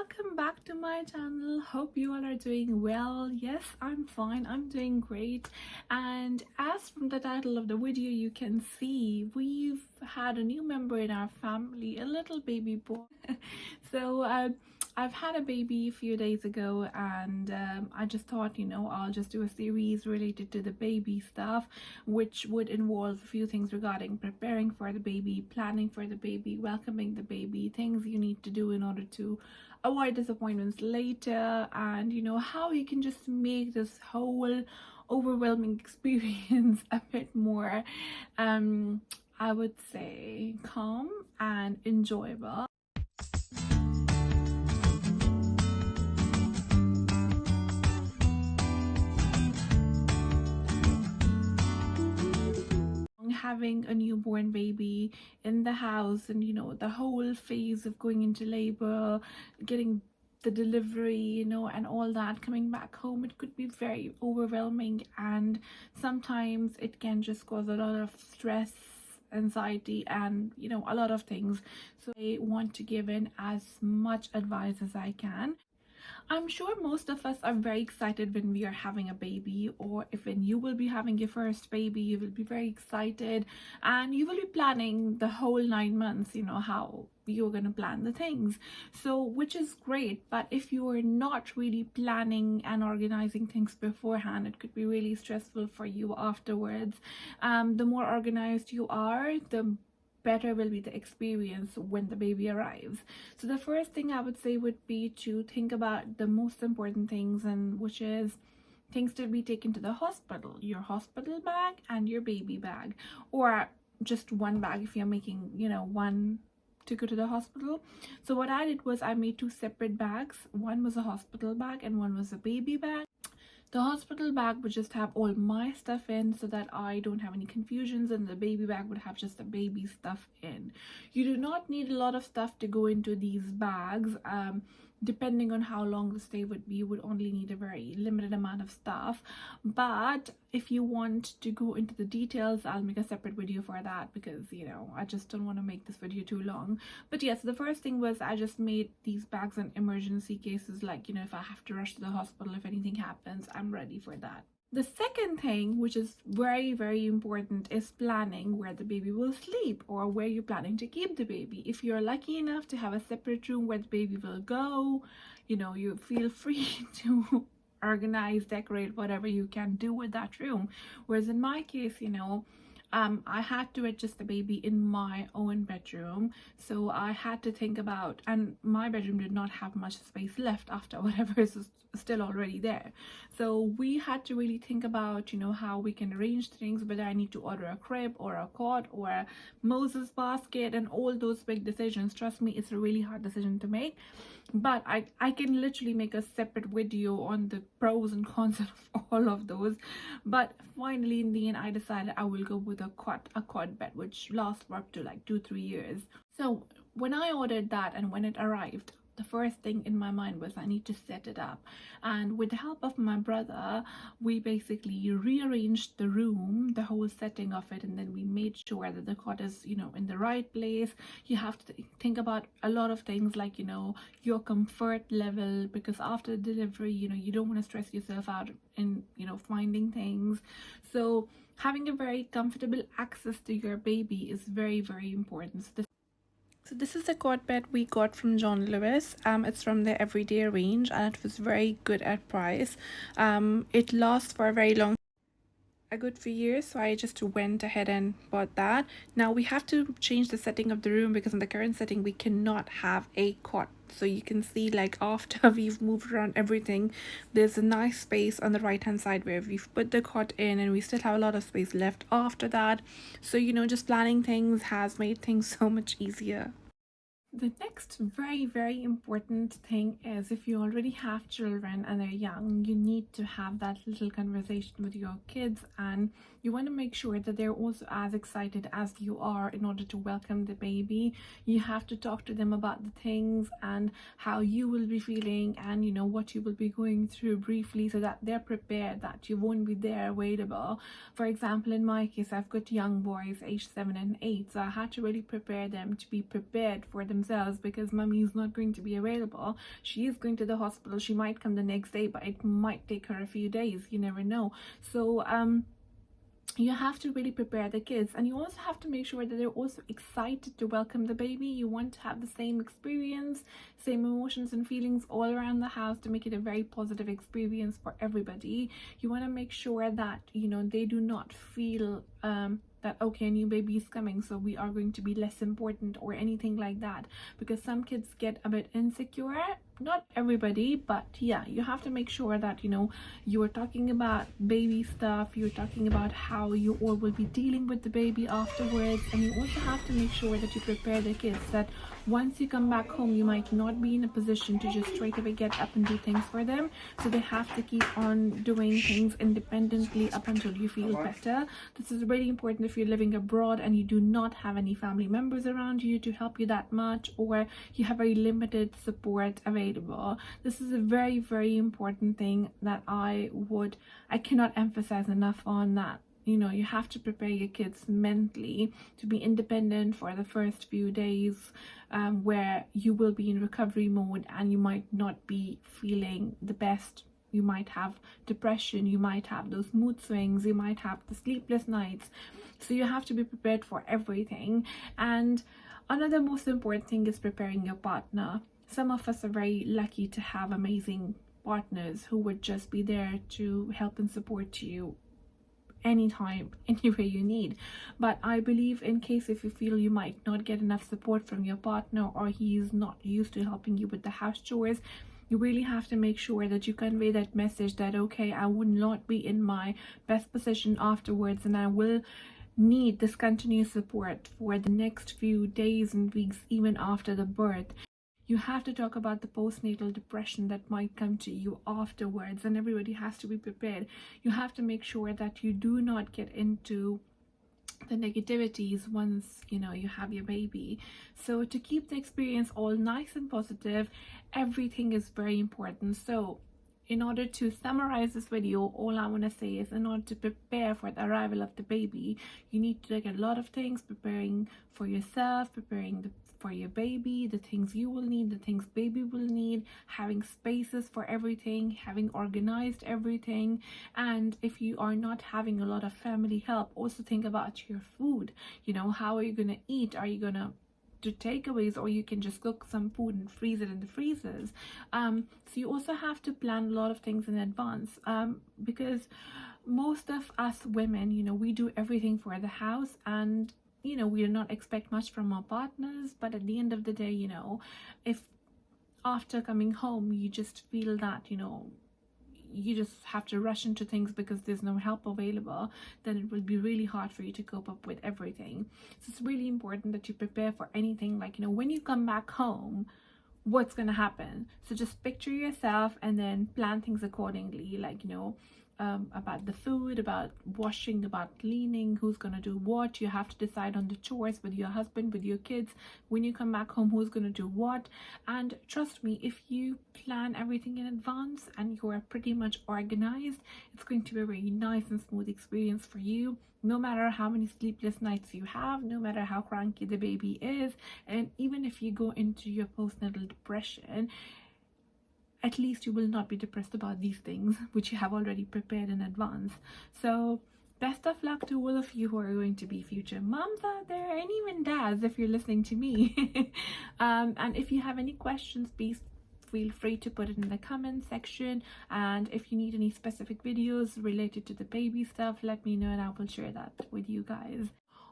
welcome back to my channel. Hope you all are doing well. Yes, I'm fine, I'm doing great. And as from the title of the video you can see, we've had a new member in our family, a little baby boy. so I've had a baby a few days ago, and I just thought, I'll just do a series related to the baby stuff, which would involve a few things regarding preparing for the baby, planning for the baby, welcoming the baby, things you need to do in order to avoid disappointments later, and how you can just make this whole overwhelming experience a bit more I would say calm and enjoyable. Having a newborn baby in the house, and the whole phase of going into labor, getting the delivery, and all that, coming back home, it could be very overwhelming, and sometimes it can just cause a lot of stress, anxiety, and a lot of things. So I want to give in as much advice as I can. I'm sure most of us are very excited when we are having a baby, or if when you will be having your first baby, you will be very excited and you will be planning the whole 9 months, how you're going to plan the things. So, which is great, but if you are not really planning and organizing things beforehand, it could be really stressful for you afterwards. The more organized you are, the better will be the experience when the baby arrives. So the first thing I would say would be to think about the most important things, and which is things to be taken to the hospital: your hospital bag and your baby bag, or just one bag if you're making one to go to the hospital. So what I did was I made two separate bags. One was a hospital bag and one was a baby bag. The hospital bag would just have all my stuff in so that I don't have any confusions, and the baby bag would have just the baby stuff in. You do not need a lot of stuff to go into these bags. Depending on how long the stay would be, you would only need a very limited amount of stuff. But if you want to go into the details, I'll make a separate video for that, because I just don't want to make this video too long. But yes, the first thing was I just made these bags in emergency cases, like if I have to rush to the hospital, if anything happens, I'm ready for that. The second thing, which is very, very important, is planning where the baby will sleep, or where you're planning to keep the baby. If you're lucky enough to have a separate room where the baby will go, you feel free to organize, decorate, whatever you can do with that room. Whereas in my case, I had to adjust the baby in my own bedroom, so I had to think about, and my bedroom did not have much space left after whatever is still already there. So we had to really think about how we can arrange things, whether I need to order a crib or a cot or a Moses basket, and all those big decisions. Trust me, it's a really hard decision to make, but I can literally make a separate video on the pros and cons of all of those. But finally, in the end, I decided I will go with a quad bed, which lasts for up to like 2-3 years. So when I ordered that and when it arrived, the first thing in my mind was I need to set it up. And with the help of my brother, we basically rearranged the room, the whole setting of it, and then we made sure that the cot is in the right place. You have to think about a lot of things, like your comfort level, because after delivery you don't want to stress yourself out in finding things. So having a very comfortable access to your baby is very, very important. So this is the quad bed we got from John Lewis. It's from the Everyday range, and it was very good at price. It lasts for a very long, a good few years, so I just went ahead and bought that. Now we have to change the setting of the room, because in the current setting we cannot have a cot. So you can see, like, after we've moved around everything, there's a nice space on the right hand side where we've put the cot in, and we still have a lot of space left after that. So just planning things has made things so much easier. The next very, very important thing is, if you already have children and they're young, you need to have that little conversation with your kids, and you want to make sure that they're also as excited as you are in order to welcome the baby. You have to talk to them about the things and how you will be feeling, and what you will be going through briefly, so that they're prepared, that you won't be there available. For example, in my case, I've got young boys aged 7 and 8, so I had to really prepare them to be prepared for themselves themselves because mommy is not going to be available. She is going to the hospital. She might come the next day, but it might take her a few days. You never know. So you have to really prepare the kids, and you also have to make sure that they're also excited to welcome the baby. You want to have the same experience, same emotions and feelings all around the house to make it a very positive experience for everybody. You want to make sure that, you know, they do not feel that, okay, a new baby is coming, so we are going to be less important or anything like that, because some kids get a bit insecure. Not everybody, but yeah, you have to make sure that, you know, you are talking about baby stuff, you're talking about how you all will be dealing with the baby afterwards, and you also have to make sure that you prepare the kids that once you come back home, you might not be in a position to just straight away get up and do things for them, so they have to keep on doing things independently up until you feel better. This is really important if you're living abroad and you do not have any family members around you to help you that much, or you have very limited support available. This is a very, very important thing that I cannot emphasize enough on, that, you know, you have to prepare your kids mentally to be independent for the first few days, where you will be in recovery mode and you might not be feeling the best. You might have depression, you might have those mood swings, you might have the sleepless nights. So you have to be prepared for everything. And another most important thing is preparing your partner. Some of us are very lucky to have amazing partners who would just be there to help and support you anytime, anywhere you need. But I believe, in case if you feel you might not get enough support from your partner, or he is not used to helping you with the house chores, you really have to make sure that you convey that message that, okay, I would not be in my best position afterwards, and I will need this continuous support for the next few days and weeks, even after the birth. You have to talk about the postnatal depression that might come to you afterwards, and everybody has to be prepared. You have to make sure that you do not get into the negativities once, you know, you have your baby. So to keep the experience all nice and positive, everything is very important. So in order to summarize this video, all I want to say is, in order to prepare for the arrival of the baby, you need to look at a lot of things: preparing for yourself, preparing for your baby, the things you will need, the things baby will need, having spaces for everything, having organized everything. And if you are not having a lot of family help, also think about your food. You know, how are you gonna eat? Are you gonna do takeaways, or you can just cook some food and freeze it in the freezers? So you also have to plan a lot of things in advance, because most of us women, you know, we do everything for the house, and you know, we do not expect much from our partners. But at the end of the day, you know, if after coming home you just feel that, you know, you just have to rush into things because there's no help available, then it will be really hard for you to cope up with everything. So it's really important that you prepare for anything, like, you know, when you come back home, what's gonna happen. So just picture yourself and then plan things accordingly, like, you know, about the food, about washing, about cleaning, who's gonna do what. You have to decide on the chores with your husband, with your kids. When you come back home, who's gonna do what. And trust me, if you plan everything in advance and you are pretty much organized, it's going to be a very nice and smooth experience for you, no matter how many sleepless nights you have, no matter how cranky the baby is. And even if you go into your postnatal depression, at least you will not be depressed about these things, which you have already prepared in advance. So best of luck to all of you who are going to be future moms out there, and even dads if you're listening to me. And if you have any questions, please feel free to put it in the comment section. And if you need any specific videos related to the baby stuff, let me know and I will share that with you guys.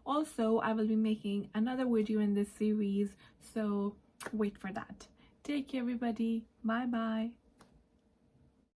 Also, I will be making another video in this series, so wait for that. Take care, everybody. Bye bye.